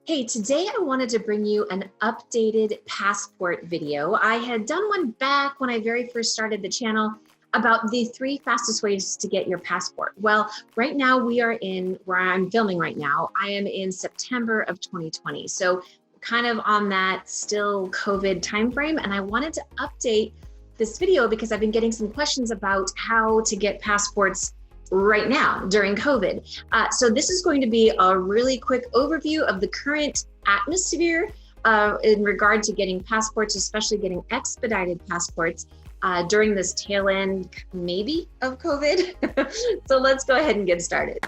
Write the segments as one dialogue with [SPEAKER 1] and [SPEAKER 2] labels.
[SPEAKER 1] Hey, today I wanted to bring you an updated passport video. I had done one back when I very first started the channel about the 3 fastest ways to get your passport. Well, right now we are in where I'm filming right now. I am in September of 2020. So kind of on that still COVID timeframe. And I wanted to update this video because I've been getting some questions about how to get passports right now during COVID. So this is going to be a really quick overview of the current atmosphere in regard to getting passports, especially getting expedited passports during this tail end, maybe, of COVID. So let's go ahead and get started.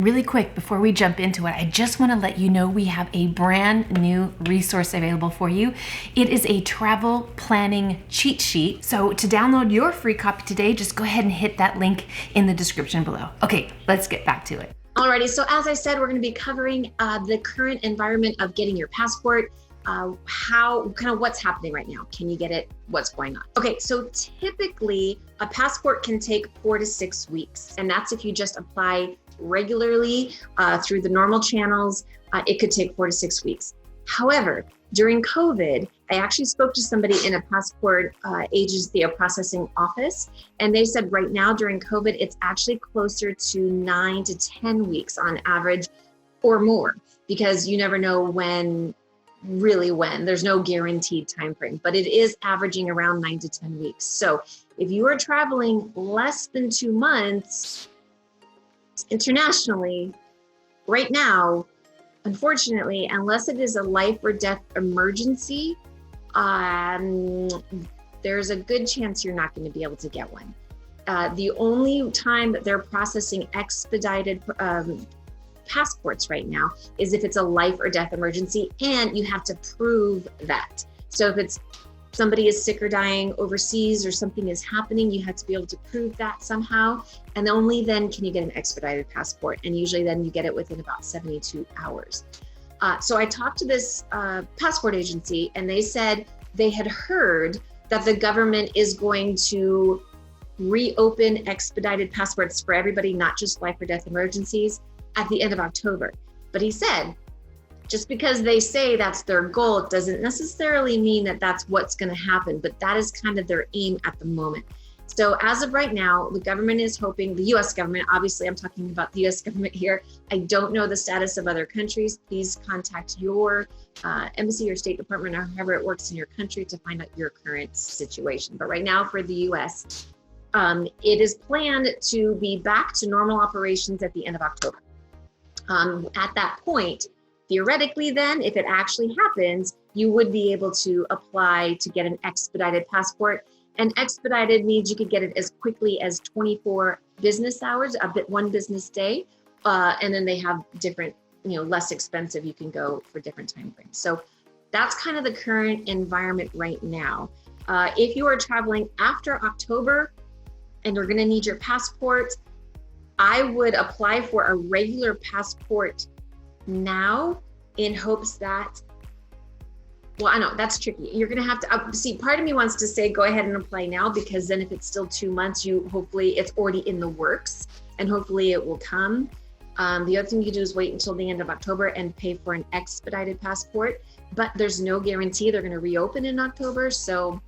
[SPEAKER 2] Really quick, before we jump into it, I just want to let you know we have a brand new resource available for you. It is a travel planning cheat sheet. So to download your free copy today, just go ahead and hit that link in the description below. Okay, let's get back to it.
[SPEAKER 1] Alrighty, so as I said, we're going to be covering the current environment of getting your passport, what's happening right now. Can you get it? What's going on? Okay, so typically a passport can take 4 to 6 weeks, and that's if you just apply regularly through the normal channels. It could take 4 to 6 weeks. However, during COVID, I actually spoke to somebody in a passport agency, a processing office, and they said right now during COVID, it's actually closer to 9 to 10 weeks on average or more, because you never know when. There's no guaranteed time frame, but it is averaging around 9 to 10 weeks. So if you are traveling less than 2 months internationally right now, unfortunately, unless it is a life or death emergency, there's a good chance you're not going to be able to get one. The only time that they're processing expedited passports right now is if it's a life or death emergency, and you have to prove that. So if it's somebody is sick or dying overseas or something is happening, you have to be able to prove that somehow. And only then can you get an expedited passport. And usually then you get it within about 72 hours. So I talked to this passport agency, and they said they had heard that the government is going to reopen expedited passports for everybody, not just life or death emergencies, at the end of October. But he said, just because they say that's their goal, it doesn't necessarily mean that that's what's going to happen, but that is kind of their aim at the moment. So as of right now, the government is hoping, the US government, obviously I'm talking about the US government here. I don't know the status of other countries. Please contact your embassy or State Department or however it works in your country to find out your current situation. But right now for the US, it is planned to be back to normal operations at the end of October. At that point, theoretically then, if it actually happens, you would be able to apply to get an expedited passport. And expedited means you could get it as quickly as 24 business hours, one business day. And then they have different, less expensive, you can go for different time frames. So that's kind of the current environment right now. If you are traveling after October and you're gonna need your passport, I would apply for a regular passport now in hopes that, well, I know that's tricky. You're gonna have to see, part of me wants to say, go ahead and apply now, because then if it's still 2 months, hopefully it's already in the works and hopefully it will come. The other thing you do is wait until the end of October and pay for an expedited passport, but there's no guarantee they're gonna reopen in October. So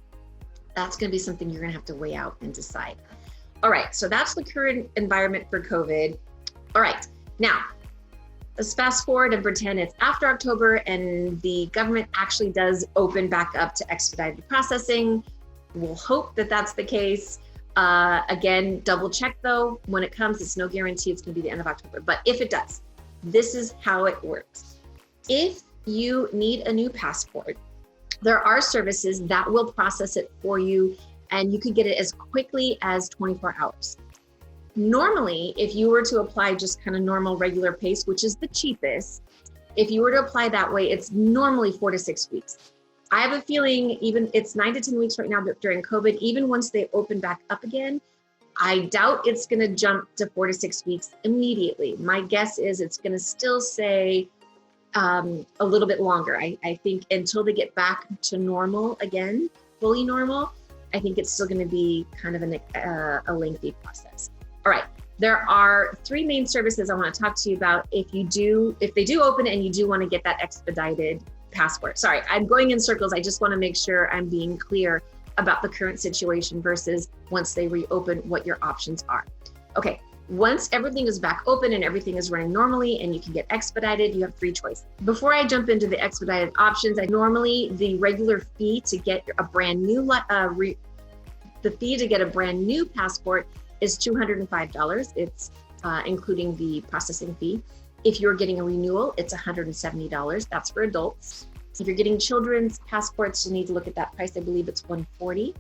[SPEAKER 1] that's gonna be something you're gonna have to weigh out and decide. All right, so that's the current environment for COVID. All right, now let's fast forward and pretend it's after October and the government actually does open back up to expedited processing. We'll hope that that's the case. Again, double check though, when it comes, it's no guarantee it's gonna be the end of October, but if it does, this is how it works. If you need a new passport, there are services that will process it for you, and you could get it as quickly as 24 hours. Normally, if you were to apply just kind of normal regular pace, which is the cheapest, if you were to apply that way, it's normally 4 to 6 weeks. I have a feeling even it's 9 to 10 weeks right now during COVID, even once they open back up again, I doubt it's gonna jump to 4 to 6 weeks immediately. My guess is it's gonna still say a little bit longer. I think until they get back to normal again, fully normal, I think it's still going to be kind of a lengthy process. All right, There are three main services I want to talk to you about if they do open and you do want to get that expedited passport. Sorry, I'm going in circles. I just want to make sure I'm being clear about the current situation versus once they reopen, what your options are. Okay, once everything is back open and everything is running normally and you can get expedited, you have three choices. Before I jump into the expedited options, normally the regular fee to get a brand new passport is $205. It's including the processing fee. If you're getting a renewal, it's $170. That's for adults. If you're getting children's passports, you'll need to look at that price. I believe it's $140.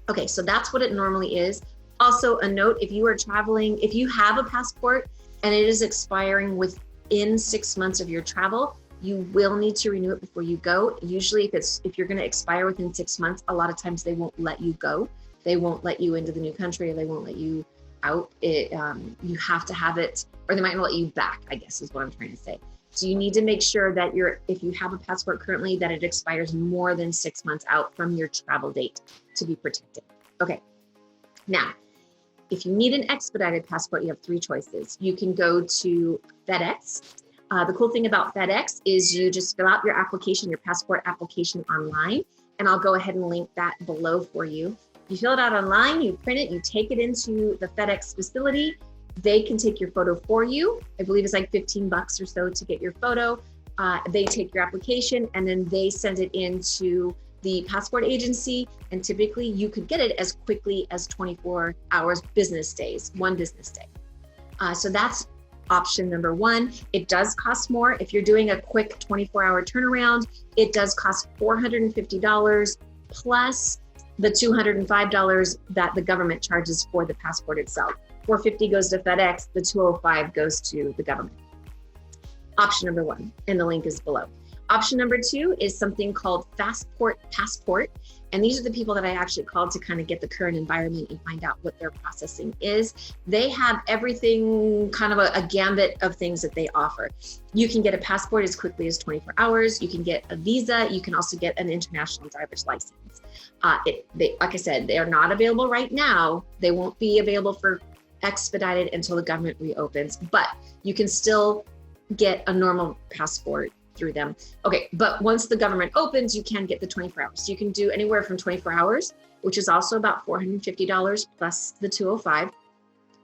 [SPEAKER 1] Okay, so that's what it normally is. Also, a note, if you are traveling, if you have a passport and it is expiring within 6 months of your travel, you will need to renew it before you go. Usually if you're going to expire within 6 months, a lot of times they won't let you go. They won't let you into the new country, or they won't let you out. You have to have it, or they might not let you back, I guess is what I'm trying to say. So you need to make sure that if you have a passport currently, that it expires more than 6 months out from your travel date to be protected. Okay, now, if you need an expedited passport, you have three choices. You can go to FedEx. The cool thing about FedEx is you just fill out your application, your passport application online, and I'll go ahead and link that below for you. You fill it out online, you print it, you take it into the FedEx facility. They can take your photo for you. I believe it's like $15 or so to get your photo. They take your application and then they send it into the passport agency. And typically you could get it as quickly as 24 hours, business days, one business day. So that's option number one. It does cost more. If you're doing a quick 24-hour turnaround, it does cost $450 plus the $205 that the government charges for the passport itself. $450 goes to FedEx, the $205 goes to the government. Option number one, and the link is below. Option number two is something called Fastport Passport. And these are the people that I actually called to kind of get the current environment and find out what their processing is. They have everything, kind of a gambit of things that they offer. You can get a passport as quickly as 24 hours. You can get a visa. You can also get an international driver's license. Like I said, they are not available right now. They won't be available for expedited until the government reopens, but you can still get a normal passport through them. Okay, but once the government opens, you can get the 24 hours. So you can do anywhere from 24 hours, which is also about $450 plus the $205.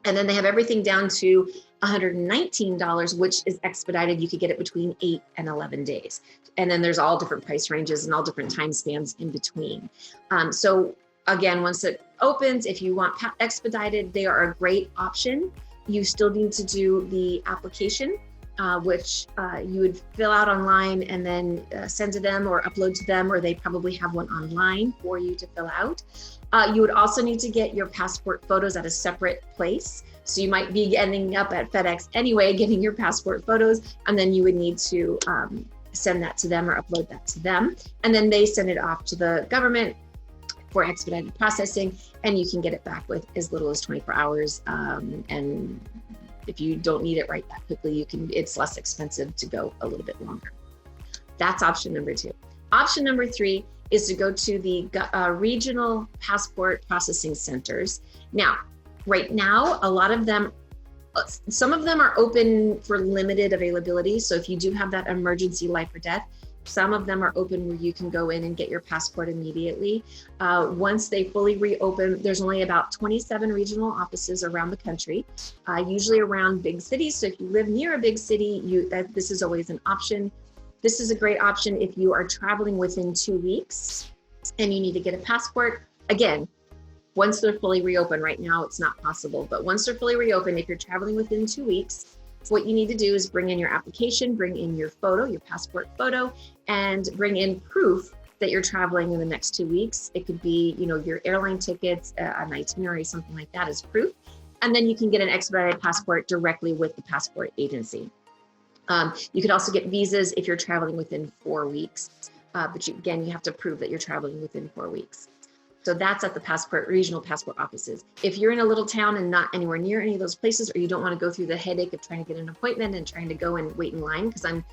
[SPEAKER 1] And then they have everything down to $119, which is expedited. You could get it between 8 and 11 days. And then there's all different price ranges and all different time spans in between. So again, once it opens, if you want expedited, they are a great option. You still need to do the application, which you would fill out online and then send to them or upload to them, or they probably have one online for you to fill out. You would also need to get your passport photos at a separate place. So you might be ending up at FedEx anyway, getting your passport photos, and then you would need to send that to them or upload that to them. And then they send it off to the government for expedited processing, and you can get it back with as little as 24 hours. And if you don't need it right that quickly, it's less expensive to go a little bit longer. That's option number two. Option number three is to go to the regional passport processing centers. Now, right now, a lot of them, some of them are open for limited availability. So if you do have that emergency life or death, some of them are open where you can go in and get your passport immediately. Once they fully reopen, there's only about 27 regional offices around the country, usually around big cities. So if you live near a big city, this is always an option. This is a great option if you are traveling within 2 weeks and you need to get a passport. Again, once they're fully reopened, right now it's not possible, but once they're fully reopened, if you're traveling within 2 weeks, what you need to do is bring in your application, bring in your photo, your passport photo, and bring in proof that you're traveling in the next 2 weeks. It could be, your airline tickets, an itinerary, something like that as proof. And then you can get an expedited passport directly with the passport agency. You could also get visas if you're traveling within 4 weeks. But you have to prove that you're traveling within 4 weeks. So that's at the regional passport offices. If you're in a little town and not anywhere near any of those places, or you don't want to go through the headache of trying to get an appointment and trying to go and wait in line, because I'm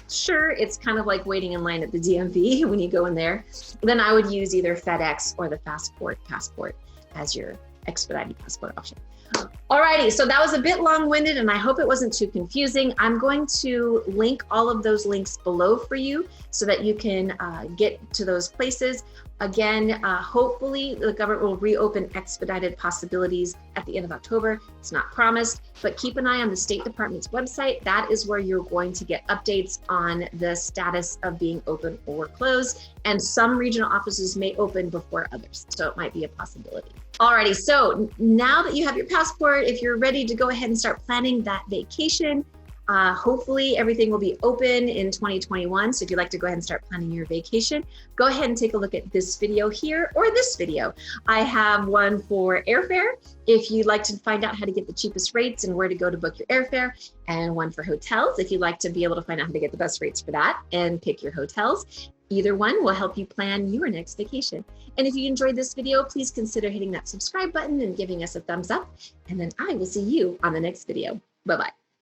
[SPEAKER 1] sure it's kind of like waiting in line at the DMV when you go in there, then I would use either FedEx or the Fastport Passport as your expedited passport option. Alrighty, so that was a bit long-winded and I hope it wasn't too confusing. I'm going to link all of those links below for you so that you can get to those places. Again, hopefully the government will reopen expedited possibilities at the end of October. It's not promised, but keep an eye on the State Department's website. That is where you're going to get updates on the status of being open or closed. And some regional offices may open before others, so it might be a possibility. Alrighty, so now that you have your passport, if you're ready to go ahead and start planning that vacation, hopefully everything will be open in 2021. So if you'd like to go ahead and start planning your vacation, go ahead and take a look at this video here or this video. I have one for airfare, if you'd like to find out how to get the cheapest rates and where to go to book your airfare, and one for hotels, if you'd like to be able to find out how to get the best rates for that and pick your hotels. Either one will help you plan your next vacation. And if you enjoyed this video, please consider hitting that subscribe button and giving us a thumbs up. And then I will see you on the next video. Bye-bye.